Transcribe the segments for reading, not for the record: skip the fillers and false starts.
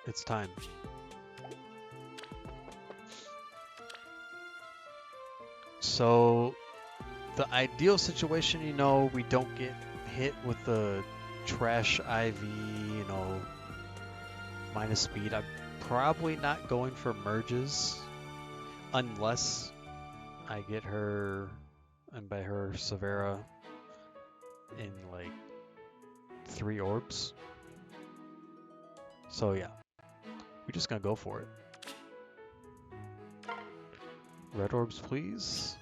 It's time. So, the ideal situation, you know, we don't get hit with the trash IV, you know, minus speed. I'm probably not going for merges unless I get her, and by her, Severa, in like 3 orbs. So yeah, we're just gonna go for it. Red orbs, please.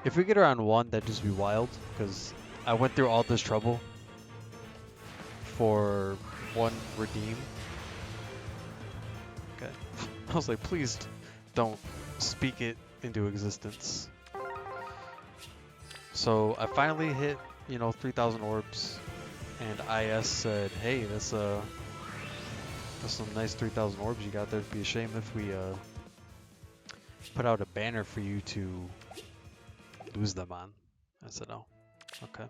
If we get her on 1, that'd just be wild, because I went through all this trouble for 1 redeem. Okay. I was like, please don't speak it into existence. So I finally hit, you know, 3,000 orbs, and IS said, hey, that's some nice 3,000 orbs you got there. It'd be a shame if we put out a banner for you to lose them on. I said, oh, okay.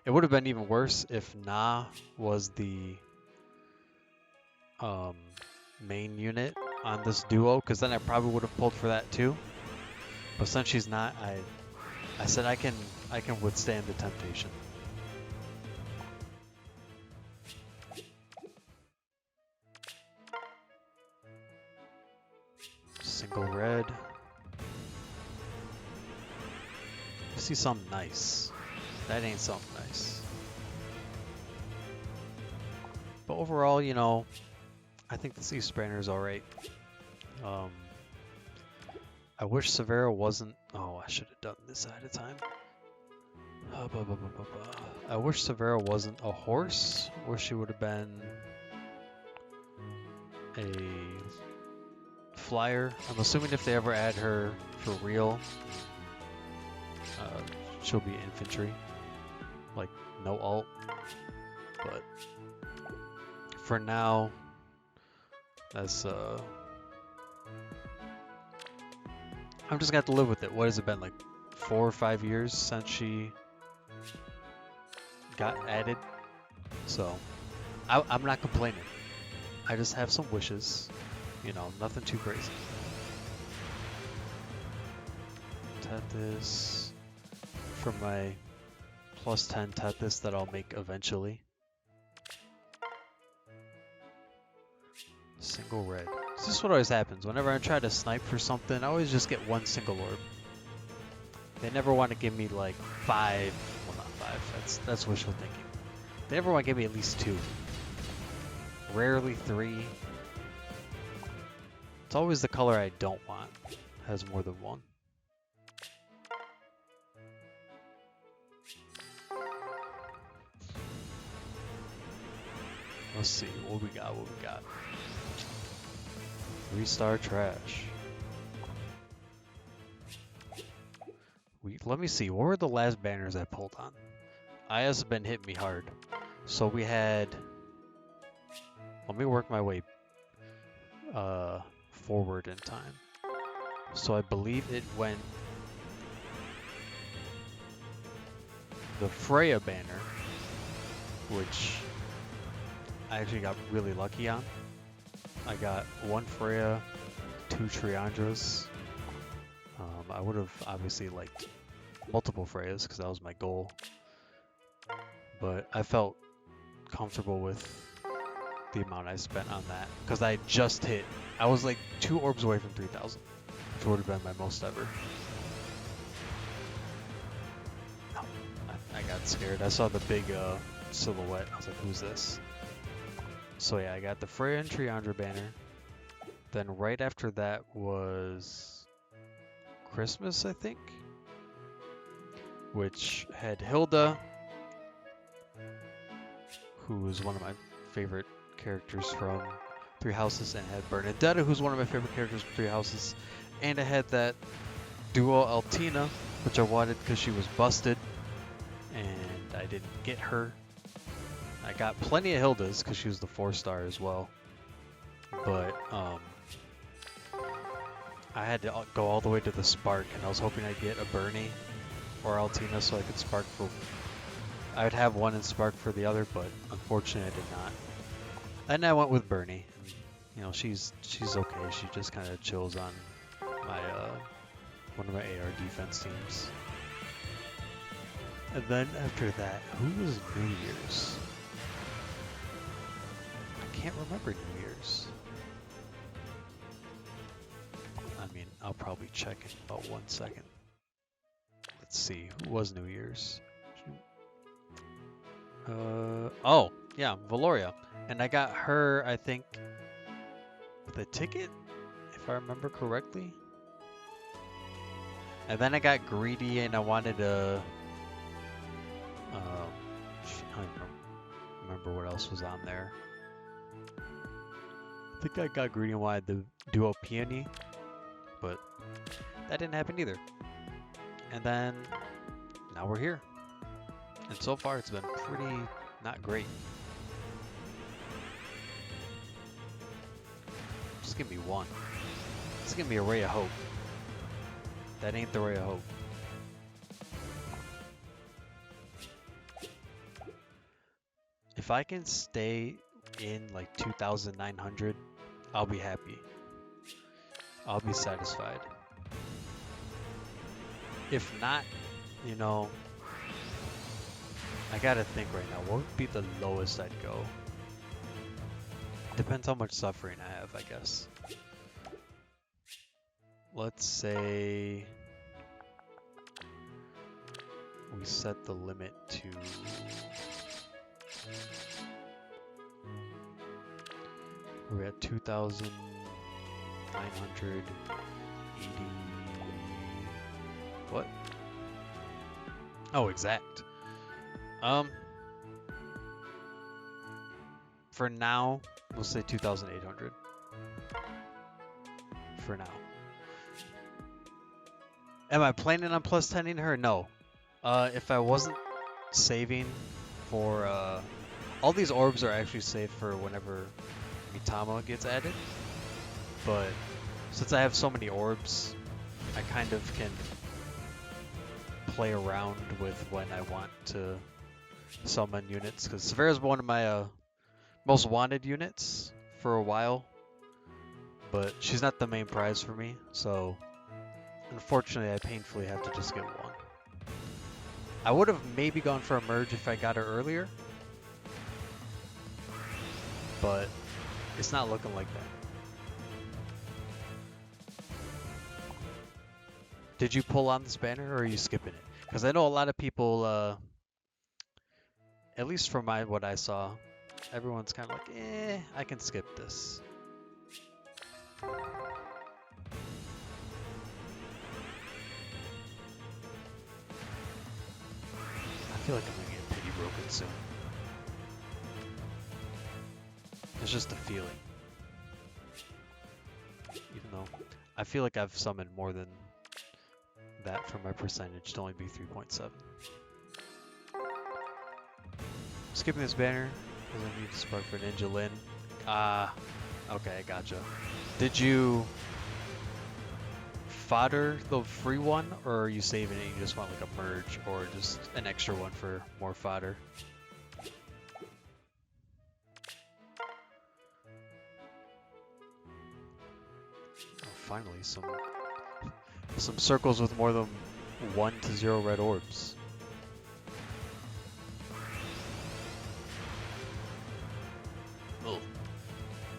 It would have been even worse if Na was the main unit on this duo, because then I probably would have pulled for that too. But since she's not, I said I can withstand the temptation. Single red. See something nice. That ain't something nice. But overall, you know, I think this East banner is alright. I wish Severa wasn't... Oh, I should have done this ahead of time. I wish Severa wasn't a horse. Wish she would have been a flyer. I'm assuming if they ever add her for real, she'll be infantry. Like, no ult. But for now, that's I'm just gonna have to live with it. What has it been, like 4 or 5 years since she got added? So I'm not complaining. I just have some wishes, you know, nothing too crazy. Tethys for my plus 10 Tethys that I'll make eventually. Single red. This is what always happens. Whenever I try to snipe for something, I always just get 1 single orb. They never want to give me like 5. Well, not 5. That's wishful thinking. They never want to give me at least 2. Rarely 3. It's always the color I don't want has more than 1. Let's see what we got. 3-star trash. Let me see. What were the last banners I pulled on? IS has been hitting me hard. So we had... Let me work my way forward in time. So I believe it went... The Freya banner, which I actually got really lucky on. I got 1 Freya, 2 Triandras. I would have obviously liked multiple Freyas because that was my goal. But I felt comfortable with the amount I spent on that because I just hit. I was like 2 orbs away from 3,000, which would have been my most ever. No, I got scared. I saw the big silhouette. I was like, who's this? So yeah, I got the Freya and Triandra banner. Then right after that was Christmas, I think, which had Hilda, who is one of my favorite characters from 3 Houses, and had Bernadetta, who's one of my favorite characters from 3 Houses, and I had that duo Altina, which I wanted because she was busted, and I didn't get her. I got plenty of Hildas because she was the 4-star as well, but I had to go all the way to the Spark, and I was hoping I'd get a Bernie or Altina so I could Spark for... I would have one in Spark for the other, but unfortunately I did not. And I went with Bernie. And, you know, she's okay. She just kind of chills on my one of my AR defense teams. And then after that, who was New Year's? I can't remember New Year's. I mean, I'll probably check in about 1 second. Let's see, who was New Year's? Oh, yeah, Valoria. And I got her, I think, with a ticket, if I remember correctly. And then I got greedy and I wanted a... I don't even remember what else was on there. I think I got greedy and wanted the duo peony, but that didn't happen either. And then now we're here. And so far it's been pretty not great. Just give me one. Just give me a ray of hope. That ain't the ray of hope. If I can stay in like 2,900, I'll be happy. I'll be satisfied. If not, you know, I gotta think right now, what would be the lowest I'd go? Depends how much suffering I have, I guess. Let's say we set the limit to... We're at 2,980... What? Oh, exact. For now, we'll say 2,800. For now. Am I planning on plus 10ing her? No. If I wasn't saving for, all these orbs are actually saved for whenever Mitama gets added. But since I have so many orbs, I kind of can play around with when I want to summon units, because Severa is one of my most wanted units for a while, but she's not the main prize for me, so unfortunately I painfully have to just get one. I would have maybe gone for a merge if I got her earlier, but it's not looking like that. Did you pull on this banner, or are you skipping it? Because I know a lot of people, at least from what I saw, everyone's kind of like, I can skip this. I feel like I'm going to get pity broken soon. It's just a feeling. Even though I feel like I've summoned more than that for my percentage to only be 3.7. Skipping this banner because I need to spark for Ninja Lin. Okay, I gotcha. Did you fodder the free one, or are you saving it and you just want like a merge or just an extra one for more fodder? Oh, finally, some circles with more than 1 to 0 red orbs. Oh,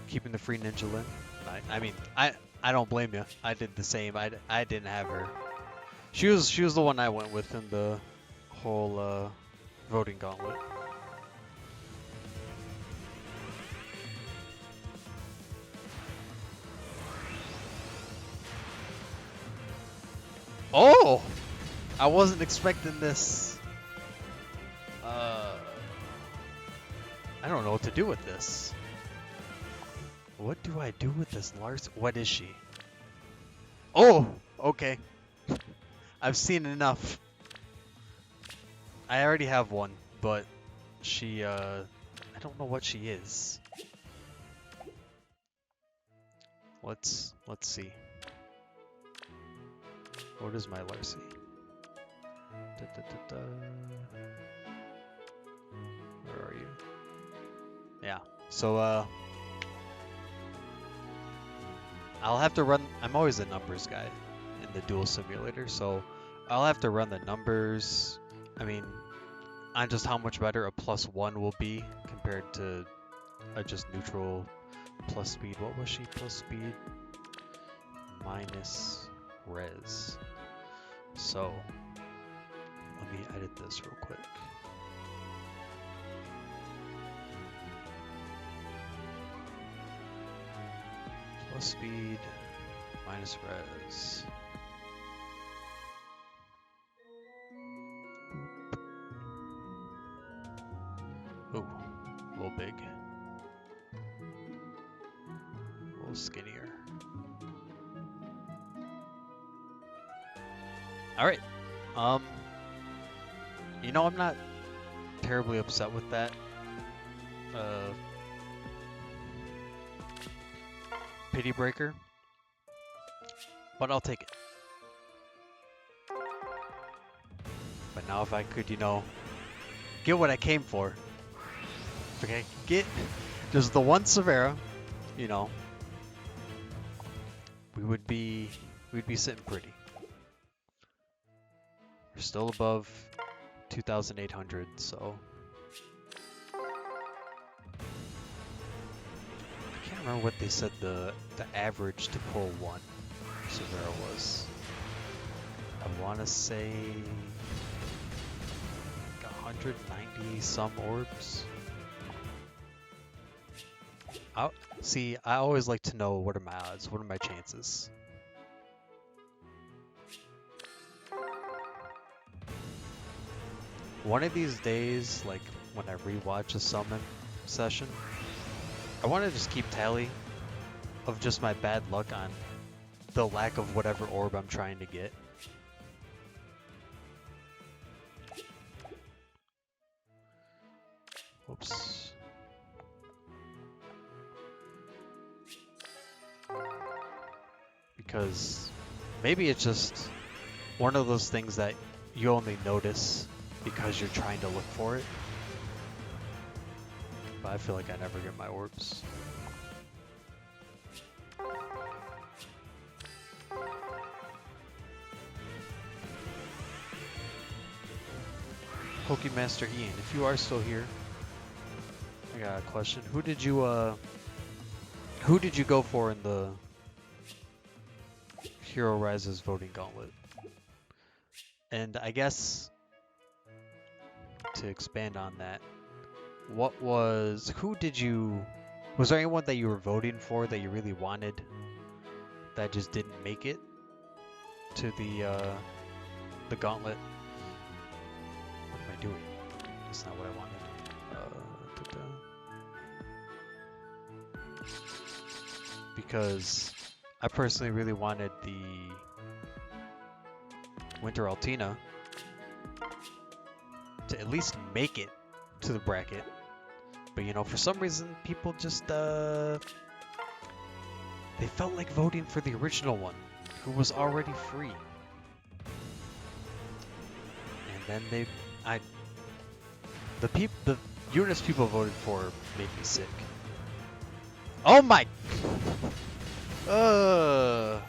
keeping the free Ninja Lin. I mean, I don't blame you. I did the same. I didn't have her. She was the one I went with in the whole voting gauntlet. Oh! I wasn't expecting this. I don't know what to do with this. What do I do with this Lars? What is she? Oh! Okay. I've seen enough. I already have one, but she, I don't know what she is. Let's see. What is my Larcy? Where are you? Yeah. So I'll have to run. I'm always a numbers guy in the duel simulator, so I'll have to run the numbers. I mean, on just how much better a +1 will be compared to a just neutral plus speed. What was she? Plus speed minus res. So let me edit this real quick. Plus speed minus res. Oh, a little big. A little skinnier. Alright. You know, I'm not terribly upset with that. Pity breaker. But I'll take it. But now if I could, you know, get what I came for. If I could get just the one Severa, you know, we'd be sitting pretty. We're still above 2,800, so I can't remember what they said the average to pull one Severa was. I want to say like 190 some orbs. See, I always like to know what are my odds, what are my chances. One of these days, like when I rewatch a summon session, I want to just keep tally of just my bad luck on the lack of whatever orb I'm trying to get. Whoops. Because maybe it's just one of those things that you only notice because you're trying to look for it. But I feel like I never get my orbs. Pokemaster Ian, if you are still here, I got a question. Who did you go for in the Hero Rises voting gauntlet? And I guess to expand on that, was there anyone that you were voting for that you really wanted that just didn't make it to the gauntlet? What am I doing? That's not what I wanted. Because I personally really wanted the Winter Altina to at least make it to the bracket. But you know, for some reason, people just they felt like voting for the original one, who was already free. And then the units people voted for made me sick. Oh my! Well,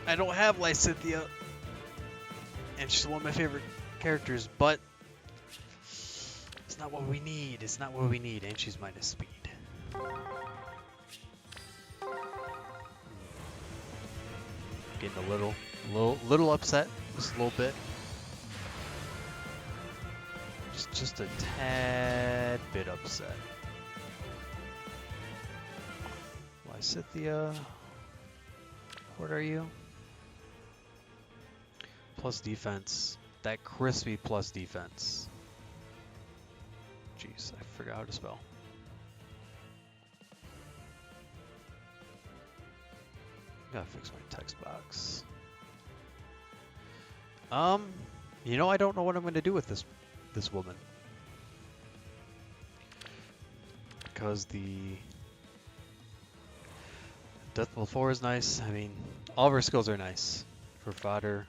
I don't have Lysithea, and she's one of my favorite characters, but it's not what we need. It's not what we need, and she's minus speed. Getting a little upset, just a little bit. Just a tad bit upset. Lysithea, what are you? Plus defense. That crispy plus defense. Jeez, I forgot how to spell. Gotta fix my text box. You know, I don't know what I'm gonna do with this woman. Because the Deathblow 4 is nice. I mean, all of her skills are nice. For fodder,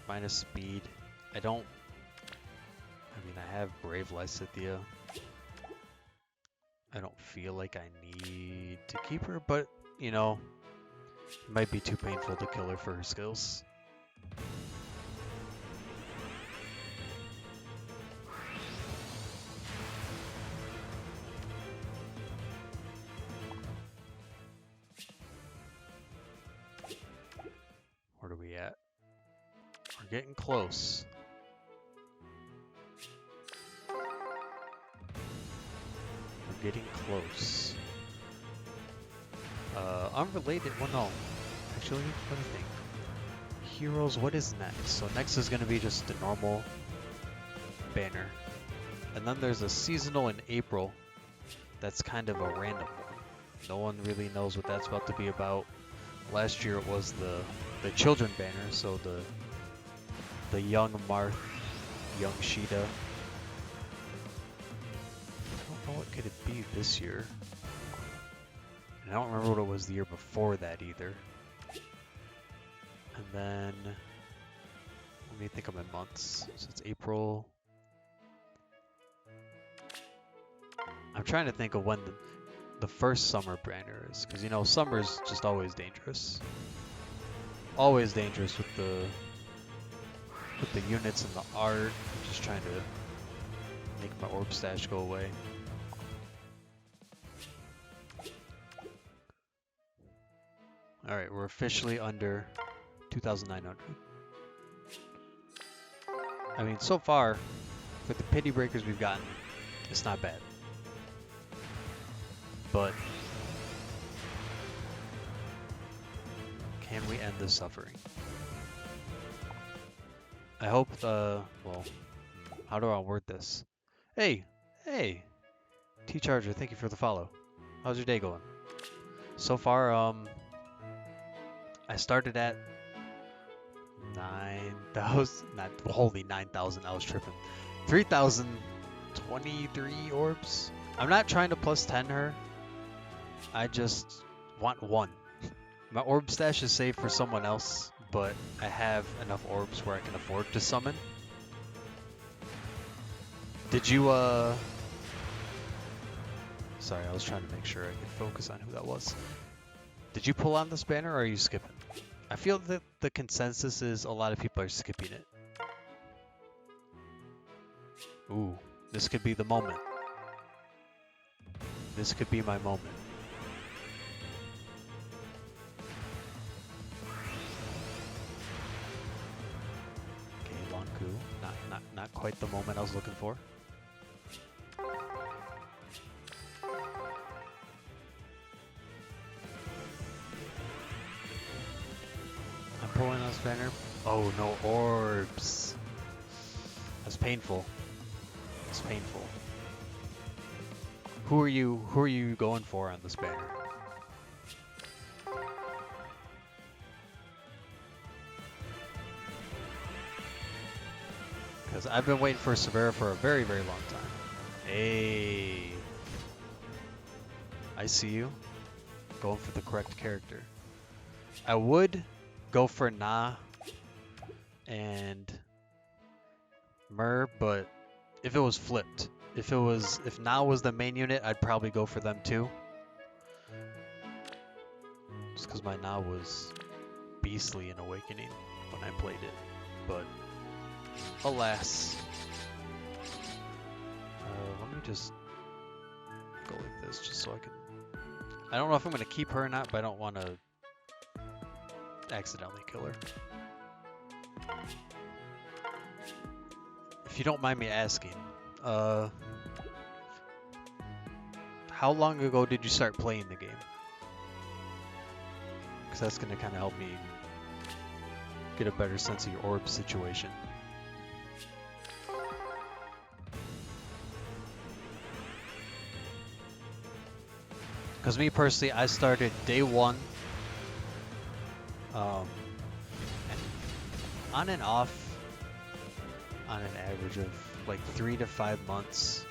minus speed. I have Brave Lysithea. I don't feel like I need to keep her, but you know, it might be too painful to kill her for her skills. Where are we at? We're getting close. We're getting close. Unrelated, well no. Actually, let me think. Heroes, what is next? So next is going to be just the normal banner. And then there's a seasonal in April that's kind of a random one. No one really knows what that's about to be about. Last year it was the children banner, so the young Marth, young Sheeta. I don't know what could it be this year. And I don't remember what it was the year before that either. And then, let me think of my months. So it's April. I'm trying to think of when the first summer banner is, because you know summer's just always dangerous. Always dangerous with the units and the art. I'm just trying to make my orb stash go away. Alright, we're officially under 2,900. I mean, so far, for the pity breakers we've gotten, it's not bad. But can we end the suffering? I hope well, how do I word this? Hey, T-Charger, thank you for the follow. How's your day going? So far, I started at 9,000, not holy 9,000, I was tripping. 3,023 orbs. I'm not trying to plus 10 her. I just want one. My orb stash is saved for someone else, but I have enough orbs where I can afford to summon. Did you, sorry, I was trying to make sure I could focus on who that was. Did you pull on this banner, or are you skipping? I feel that the consensus is a lot of people are skipping it. Ooh, this could be the moment. This could be my moment. Okay, Lonku. Not quite the moment I was looking for. I'm pulling this banner. Oh, no orbs. That's painful. It's painful. Who are you going for on this banner? Because I've been waiting for Severa for a very, very long time. Hey. I see you. Going for the correct character. I would go for Na and Myrrh, but if it was flipped. If Na was the main unit, I'd probably go for them too. Just because my Na was beastly in Awakening when I played it. But alas. Let me just go like this just so I can... I don't know if I'm going to keep her or not, but I don't want to accidentally kill her. If you don't mind me asking, how long ago did you start playing the game? Because that's going to kind of help me get a better sense of your orb situation. Because me personally, I started day one. And on and off, on an average of like 3 to 5 months,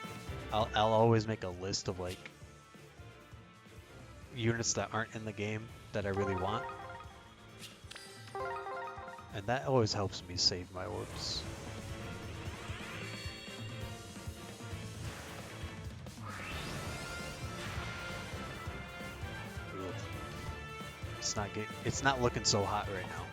I'll always make a list of like units that aren't in the game that I really want. And that always helps me save my orbs. Ugh. It's not looking so hot right now.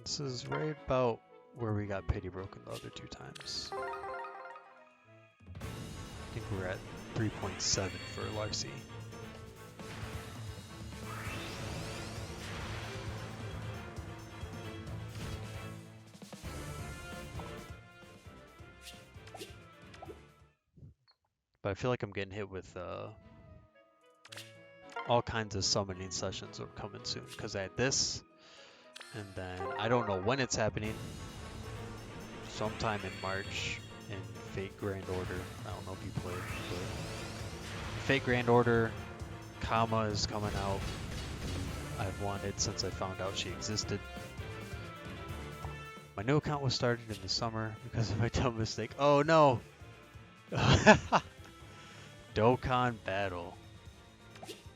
This is right about where we got pity broken the other 2 times. I think we're at 3.7 for Larcy. But I feel like I'm getting hit with all kinds of summoning sessions are coming soon, because I had this, and then I don't know when it's happening. Sometime in March in Fate Grand Order. I don't know if you played, but Fate Grand Order, Kama is coming out. I've wanted since I found out she existed. My new account was started in the summer because of my dumb mistake. Oh no! Dokkan Battle.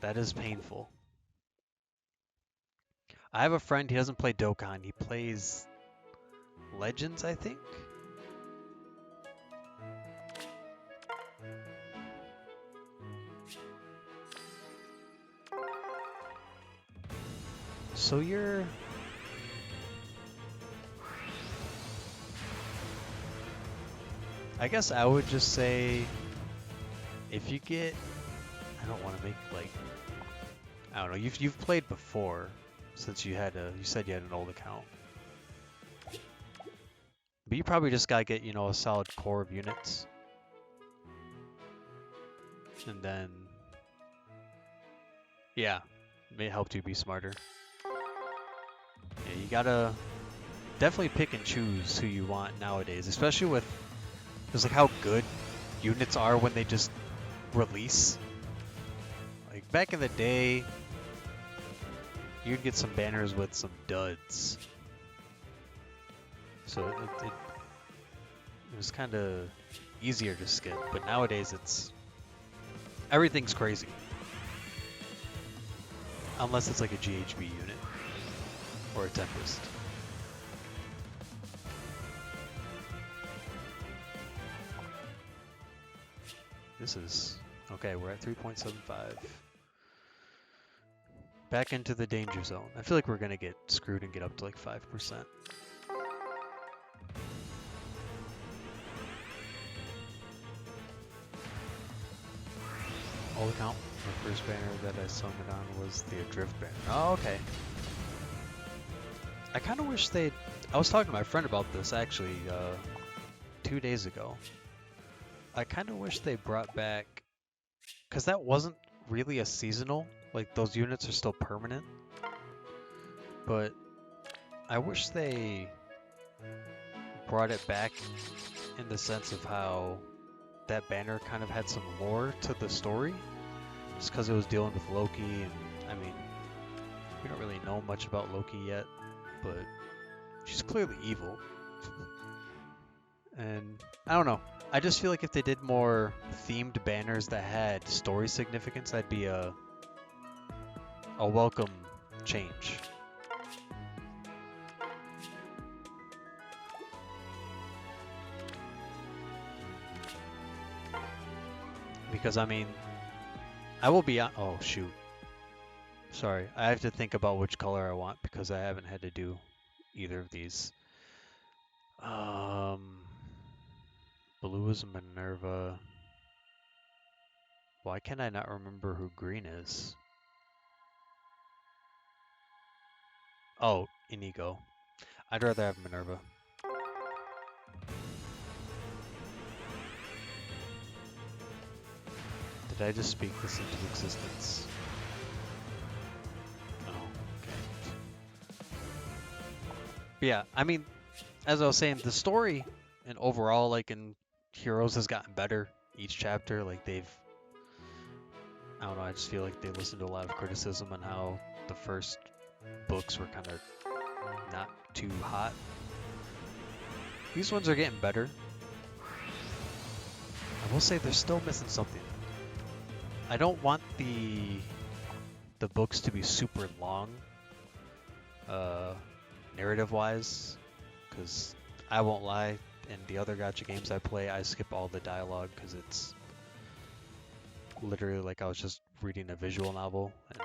That is painful. I have a friend, he doesn't play Dokkan, he plays Legends, I think? So you're... I guess I would just say, if you get... I don't want to make, like... I don't know, you've played before, since you said you had an old account. But you probably just gotta get, you know, a solid core of units. And then... yeah, it may help you be smarter. Yeah, you gotta definitely pick and choose who you want nowadays, especially with just like how good units are when they just release. Like back in the day, you'd get some banners with some duds. So it was kind of easier to skip, but nowadays everything's crazy. Unless it's like a GHB unit or a Tempest. This is okay, we're at 3.75. Back into the danger zone. I feel like we're gonna get screwed and get up to like 5%. Old account, the first banner that I summoned on was the Adrift banner. Oh, okay. I kind of wish I was talking to my friend about this actually 2 days ago. I kind of wish they brought back, because that wasn't really a seasonal, like those units are still permanent, but I wish they brought it back in the sense of how that banner kind of had some lore to the story, just because it was dealing with Loki, and I mean, we don't really know much about Loki yet, but she's clearly evil. And I don't know, I just feel like if they did more themed banners that had story significance, that'd be a welcome change. Because I mean, I will be on. Oh shoot! Sorry, I have to think about which color I want because I haven't had to do either of these. Blue is Minerva. Why can I not remember who green is? Oh, Inigo. I'd rather have Minerva. Did I just speak this into existence? Oh, okay. But yeah, I mean, as I was saying, the story and overall, like in Heroes, has gotten better each chapter. Like I don't know, I just feel like they listened to a lot of criticism on how the first books were kind of not too hot. These ones are getting better. I will say they're still missing something. I don't want the books to be super long, narrative-wise, because I won't lie, in the other gacha games I play, I skip all the dialogue because it's literally like I was just reading a visual novel. And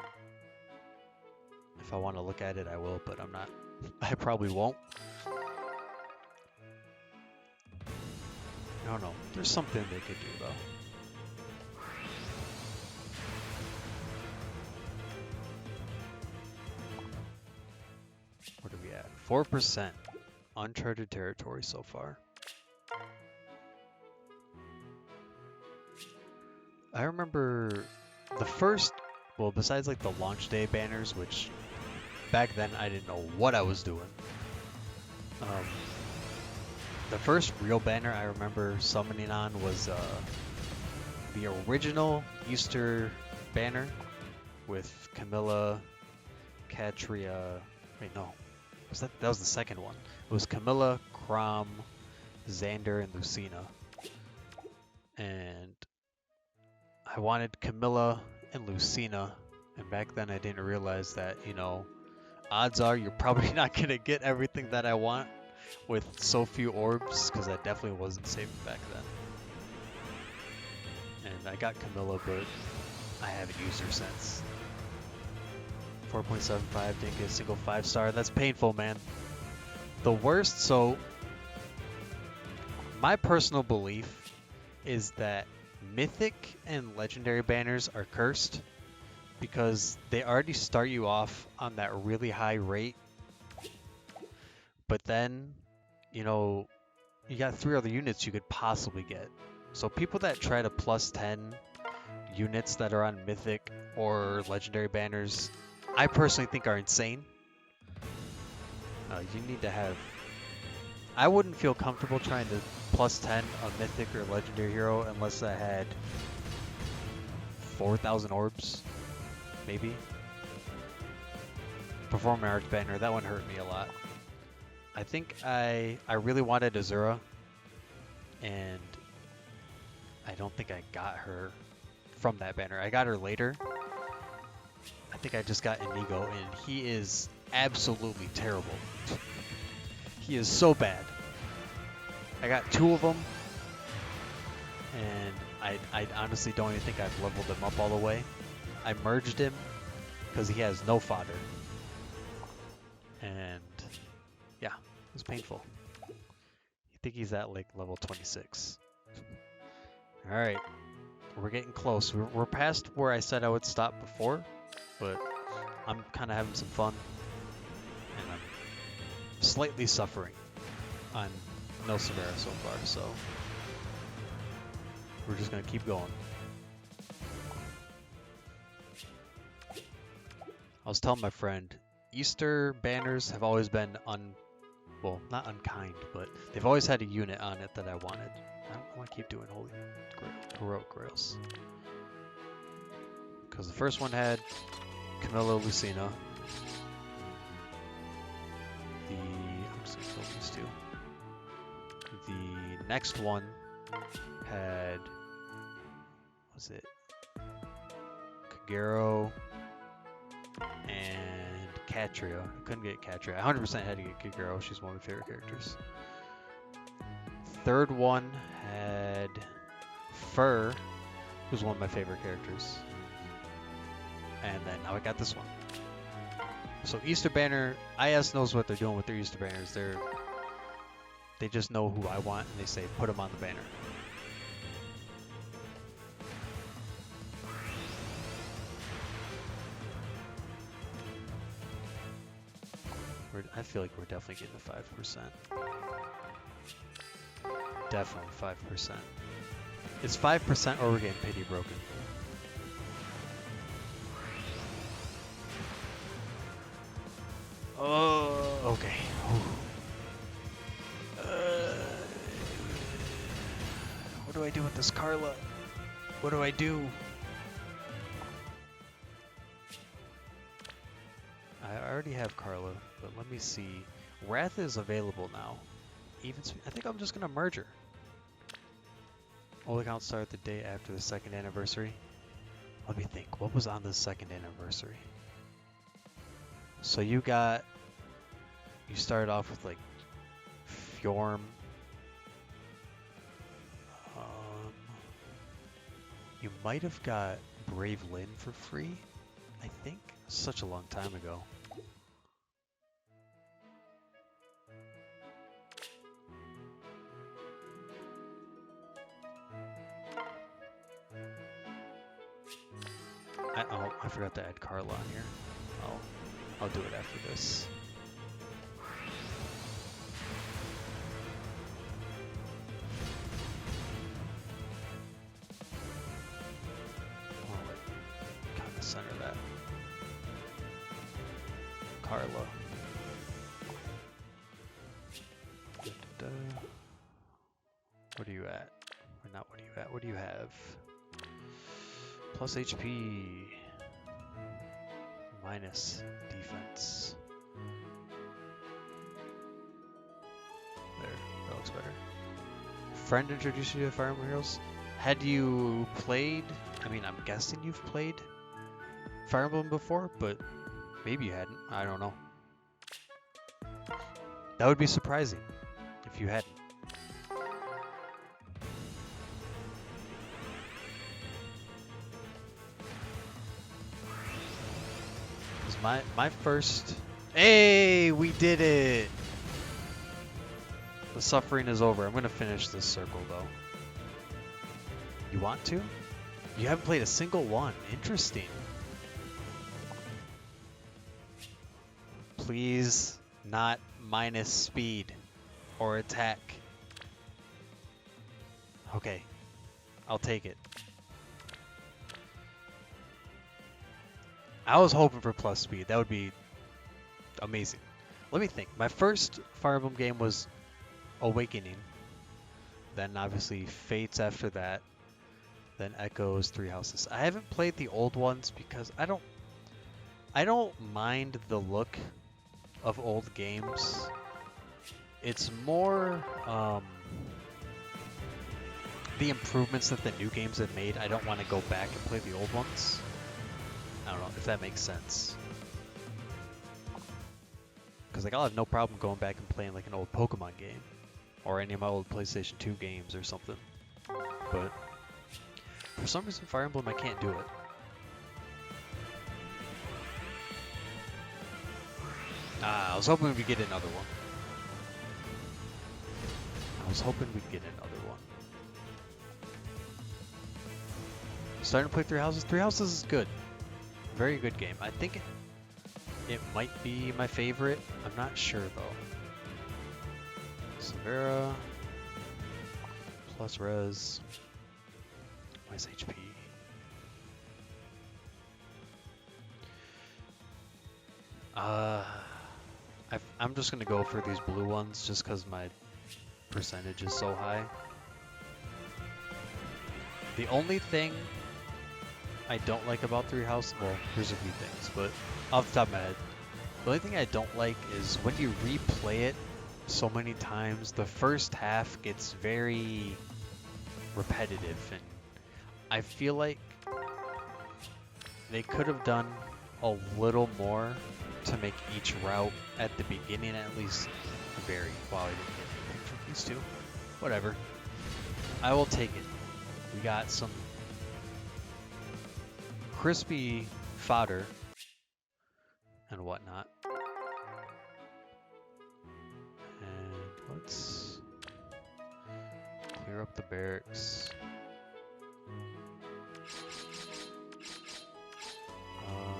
if I want to look at it, I will, but I'm not. I probably won't. I don't know. There's something they could do though. What are we at? 4%. Uncharted territory so far. I remember the first, well, besides like the launch day banners, which back then I didn't know what I was doing. The first real banner I remember summoning on was the original Easter banner with Camilla, Katria. Wait, no, that was the second one. It was Camilla, Chrom, Xander, and Lucina. And I wanted Camilla and Lucina, and back then I didn't realize that, you know, odds are you're probably not going to get everything that I want with so few orbs, because I definitely wasn't saving back then. And I got Camilla, but I haven't used her since. 4.75, didn't get a single 5-star. That's painful, man. The worst, so my personal belief is that Mythic and Legendary banners are cursed because they already start you off on that really high rate, but then, you know, you got 3 other units you could possibly get. So people that try to plus 10 units that are on Mythic or Legendary banners, I personally think are insane. You need to have... I wouldn't feel comfortable trying to plus 10 a Mythic or Legendary hero unless I had 4,000 orbs, maybe. Performance Arts banner, that one hurt me a lot. I think I really wanted Azura, and I don't think I got her from that banner. I got her later. I think I just got Inigo, and he is absolutely terrible. He is so bad. I got 2 of them, and I honestly don't even think I've leveled him up all the way. I merged him because he has no fodder. And yeah, it was painful. I think he's at like level 26. Alright, we're getting close. We're past where I said I would stop before, but I'm kind of having some fun. And I'm slightly suffering on no Severa so far, so we're just going to keep going. I was telling my friend, Easter banners have always been well, not unkind, but they've always had a unit on it that I wanted. I don't want to keep doing Holy Heroic Grails. Because the first one had Camilla, Lucina. I'm just going to kill these 2. The next one had, was it Kagero and Katria. I couldn't get Katria. I 100% had to get Kagero. She's one of my favorite characters. Third one had Fur, who's one of my favorite characters. And then now I got this one. So Easter banner, IS knows what they're doing with their Easter banners. They just know who I want, and they say put them on the banner. I feel like we're definitely getting the 5%. Definitely 5%. It's 5% or we're getting pity broken. Oh, okay. What do I do with this Carla? What do I do? I already have Carla, but let me see. Wrath is available now. I think I'm just gonna merge her. Old account started the day after the 2nd anniversary. Let me think. What was on the 2nd anniversary? So you started off with like Fjorm, You might have got Brave Lynn for free, I think. Such a long time ago. Oh, I forgot to add Carla on here. I'll do it after this. Kind of center that. Carla. What are you at? Or not what are you at? What do you have? Plus HP. Minus defense. There, that looks better. Friend introduced you to Fire Emblem Heroes? Had you played, I mean, I'm guessing you've played Fire Emblem before, but maybe you hadn't. I don't know. That would be surprising if you hadn't. My first... Hey, we did it! The suffering is over. I'm going to finish this circle, though. You want to? You haven't played a single one. Interesting. Please not minus speed or attack. Okay. I'll take it. I was hoping for plus speed. That would be amazing. Let me think. My first Fire Emblem game was Awakening. Then obviously Fates after that. Then Echoes, Three Houses. I haven't played the old ones because I don't mind the look of old games. It's more the improvements that the new games have made. I don't want to go back and play the old ones. I don't know if that makes sense. Because like I'll have no problem going back and playing like an old Pokemon game. Or any of my old PlayStation 2 games or something. But for some reason Fire Emblem I can't do it. I was hoping we'd get another one. Starting to play Three Houses. Three Houses is good. Very good game. I think it might be my favorite. I'm not sure though. Severa. Plus res. Minus HP. I'm just gonna go for these blue ones just because my percentage is so high. The only thing I don't like about Three Houses, well, there's a few things, but off the top of my head, the only thing I don't like is when you replay it so many times, the first half gets very repetitive, and I feel like they could have done a little more to make each route at the beginning at least vary. Wow, I didn't get anything from these two. Whatever. I will take it. We got some crispy fodder and whatnot. And let's clear up the barracks. I'm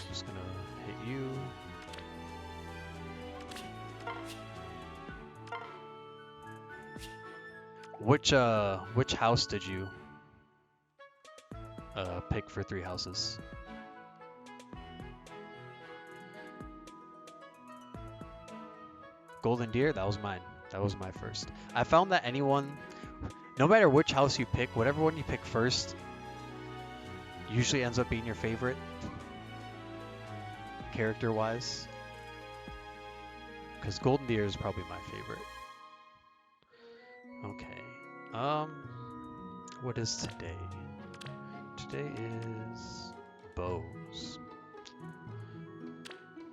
just gonna hit you. Which house did you pick for Three Houses? Golden Deer? That was mine. That was my first. I found that anyone, no matter which house you pick, whatever one you pick first, usually ends up being your favorite, character-wise. Because Golden Deer is probably my favorite. Okay. What is today? Today is bows.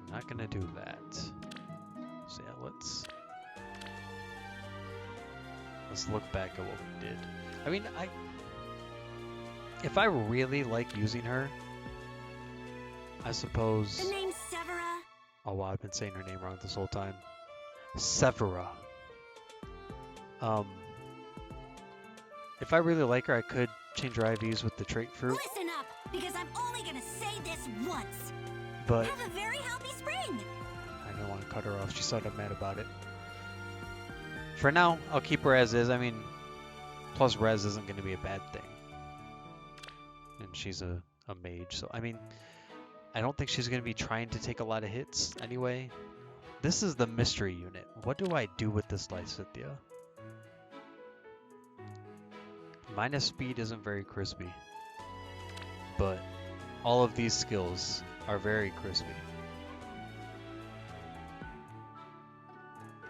I'm not gonna do that. So yeah, let's look back at what we did. I mean, If I really like using her, I suppose... The name's Severa. Oh wow, I've been saying her name wrong this whole time. Severa. If I really like her, I could change her IVs with the trait fruit. Listen up, because I'm only gonna say this once. But Have a very healthy spring. I don't want to cut her off. She started mad about it. For now, I'll keep her as is. I mean, plus res isn't going to be a bad thing. And she's a mage, so I mean, I don't think she's going to be trying to take a lot of hits anyway. This is the mystery unit. What do I do with this Lysithea? Minus speed isn't very crispy, but all of these skills are very crispy.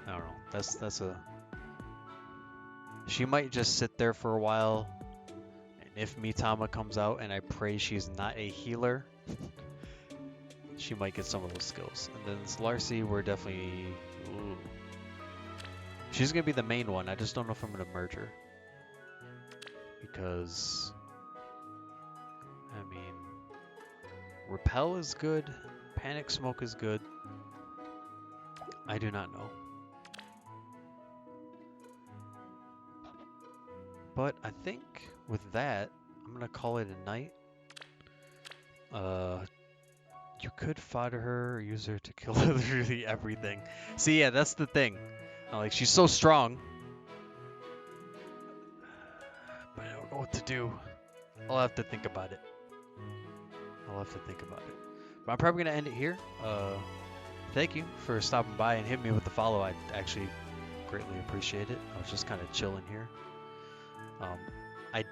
I don't know. That's a... She might just sit there for a while, and if Mitama comes out and I pray she's not a healer, she might get some of those skills. And then this Larcy, we're definitely... Ooh. She's going to be the main one. I just don't know if I'm going to merge her. Because... I mean... Repel is good. Panic Smoke is good. I do not know. But I think with that, I'm going to call it a night. You could fodder her or use her to kill literally everything. See, yeah, that's the thing. Like, she's so strong. But I don't know what to do. I'll have to think about it. But I'm probably going to end it here. Thank you for stopping by and hitting me with the follow. I actually greatly appreciate it. I was just kind of chilling here. I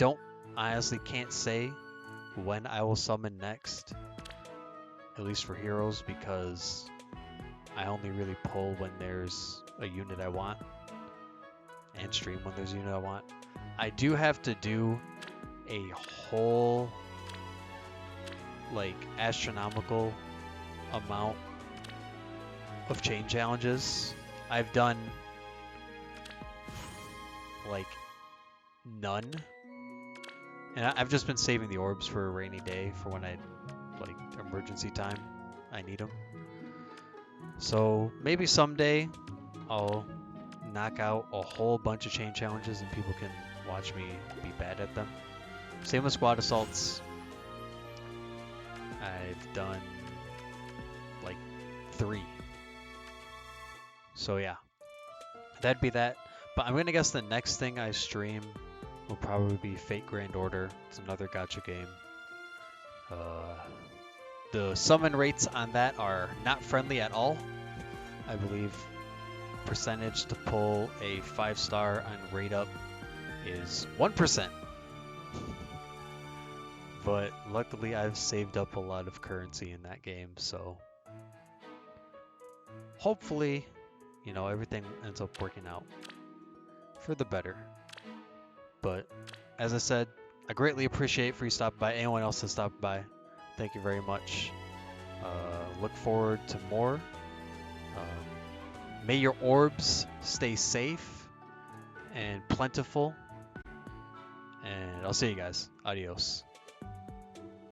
honestly can't say when I will summon next, at least for heroes, because I only really pull when there's a unit I want, and stream when there's a unit I want. I do have to do a whole, like, astronomical amount of chain challenges. I've done, like, none. And I've just been saving the orbs for a rainy day, for when I, like, emergency time, I need them. So maybe someday I'll knock out a whole bunch of chain challenges and people can watch me be bad at them. Same with squad assaults. I've done like 3. So yeah, that'd be that. But I'm gonna guess the next thing I stream will probably be Fate Grand Order. It's another gacha game. The summon rates on that are not friendly at all. I believe percentage to pull a 5-star on rate up is 1%. But luckily I've saved up a lot of currency in that game, so hopefully, you know, everything ends up working out for the better. But as I said, I greatly appreciate for you stopping by. Anyone else that stopped by, thank you very much. Look forward to more. May your orbs stay safe and plentiful. And I'll see you guys. Adios.